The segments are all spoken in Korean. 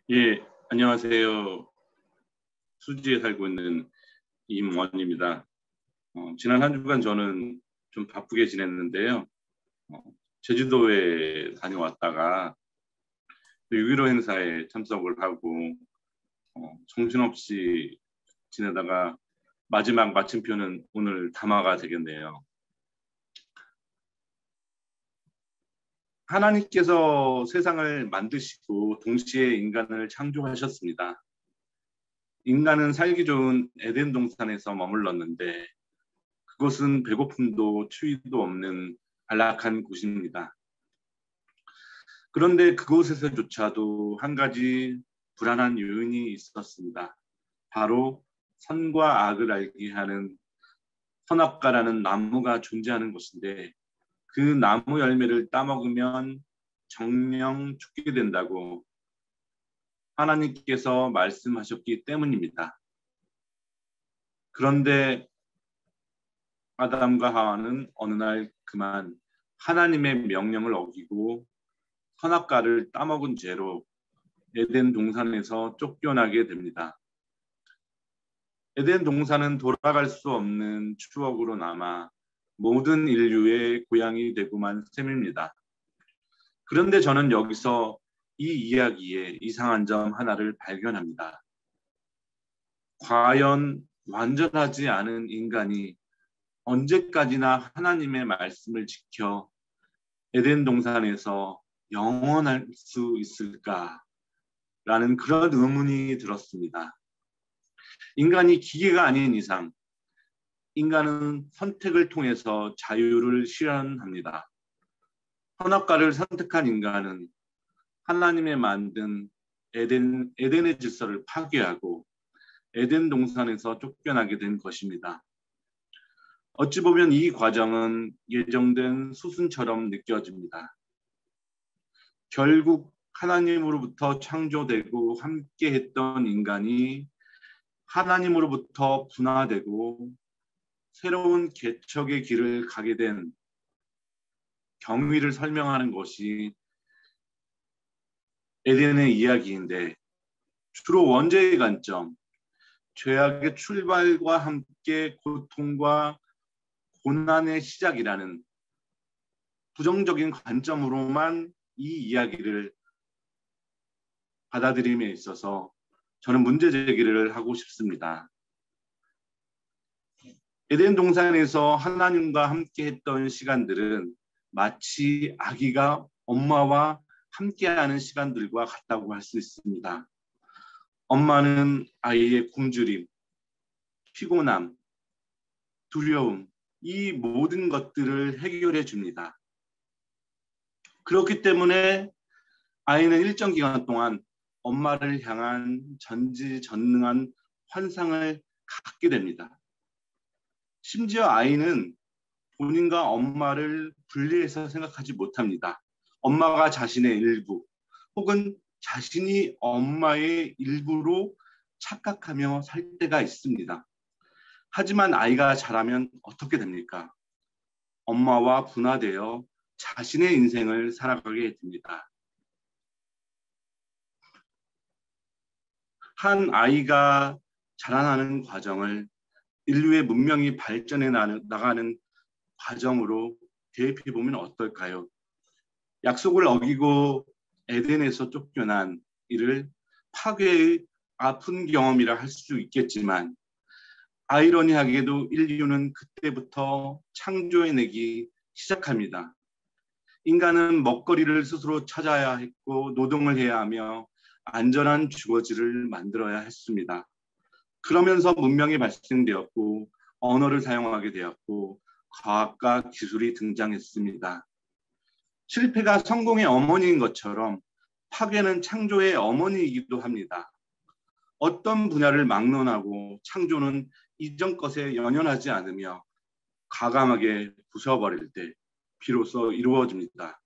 예, 안녕하세요. 수지에 살고 있는 임원입니다. 지난 한 주간 저는 좀 바쁘게 지냈는데요. 어, 제주도에 다녀왔다가 6.15 행사에 참석을 하고 정신없이 지내다가 마지막 마침표는 오늘 담화가 되겠네요. 하나님께서 세상을 만드시고 동시에 인간을 창조하셨습니다. 인간은 살기 좋은 에덴 동산에서 머물렀는데 그것은 배고픔도 추위도 없는 안락한 곳입니다. 그런데 그곳에서조차도 한 가지 불안한 요인이 있었습니다. 바로 선과 악을 알게 하는 선악과라는 나무가 존재하는 것인데 그 나무 열매를 따먹으면 정령 죽게 된다고 하나님께서 말씀하셨기 때문입니다. 그런데 아담과 하와는 어느 날 그만 하나님의 명령을 어기고 선악과를 따먹은 죄로 에덴 동산에서 쫓겨나게 됩니다. 에덴 동산은 돌아갈 수 없는 추억으로 남아 모든 인류의 고향이 되고만 셈입니다. 그런데 저는 여기서 이 이야기에 이상한 점 하나를 발견합니다. 과연 완전하지 않은 인간이 언제까지나 하나님의 말씀을 지켜 에덴 동산에서 영원할 수 있을까라는 그런 의문이 들었습니다. 인간이 기계가 아닌 이상 인간은 선택을 통해서 자유를 실현합니다. 선악과를 선택한 인간은 하나님의 만든 에덴의 질서를 파괴하고 에덴 동산에서 쫓겨나게 된 것입니다. 어찌 보면 이 과정은 예정된 수순처럼 느껴집니다. 결국 하나님으로부터 창조되고 함께했던 인간이 하나님으로부터 분화되고 새로운 개척의 길을 가게 된 경위를 설명하는 것이 에덴의 이야기인데 주로 원죄의 관점, 죄악의 출발과 함께 고통과 고난의 시작이라는 부정적인 관점으로만 이 이야기를 받아들임에 있어서 저는 문제 제기를 하고 싶습니다. 에덴 동산에서 하나님과 함께 했던 시간들은 마치 아기가 엄마와 함께하는 시간들과 같다고 할 수 있습니다. 엄마는 아이의 굶주림, 피곤함, 두려움, 이 모든 것들을 해결해 줍니다. 그렇기 때문에 아이는 일정 기간 동안 엄마를 향한 전지전능한 환상을 갖게 됩니다. 심지어 아이는 본인과 엄마를 분리해서 생각하지 못합니다. 엄마가 자신의 일부 혹은 자신이 엄마의 일부로 착각하며 살 때가 있습니다. 하지만 아이가 자라면 어떻게 됩니까? 엄마와 분화되어 자신의 인생을 살아가게 됩니다. 한 아이가 자라나는 과정을 인류의 문명이 발전해 나가는 과정으로 대입해 보면 어떨까요? 약속을 어기고 에덴에서 쫓겨난 이를 파괴의 아픈 경험이라 할 수 있겠지만 아이러니하게도 인류는 그때부터 창조해내기 시작합니다. 인간은 먹거리를 스스로 찾아야 했고 노동을 해야 하며 안전한 주거지를 만들어야 했습니다. 그러면서 문명이 발생되었고 언어를 사용하게 되었고 과학과 기술이 등장했습니다. 실패가 성공의 어머니인 것처럼 파괴는 창조의 어머니이기도 합니다. 어떤 분야를 막론하고 창조는 이전 것에 연연하지 않으며 과감하게 부숴버릴 때 비로소 이루어집니다.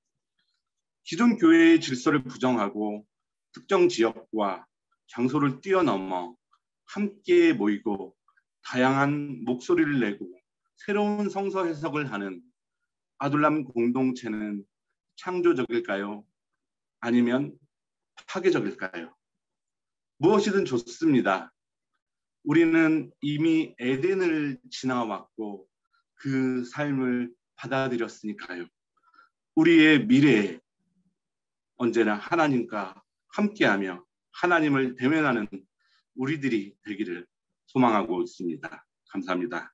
기존 교회의 질서를 부정하고 특정 지역과 장소를 뛰어넘어 함께 모이고 다양한 목소리를 내고 새로운 성서 해석을 하는 아둘람 공동체는 창조적일까요? 아니면 파괴적일까요? 무엇이든 좋습니다. 우리는 이미 에덴을 지나왔고 그 삶을 받아들였으니까요. 우리의 미래에 언제나 하나님과 함께하며 하나님을 대면하는 우리들이 되기를 소망하고 있습니다. 감사합니다.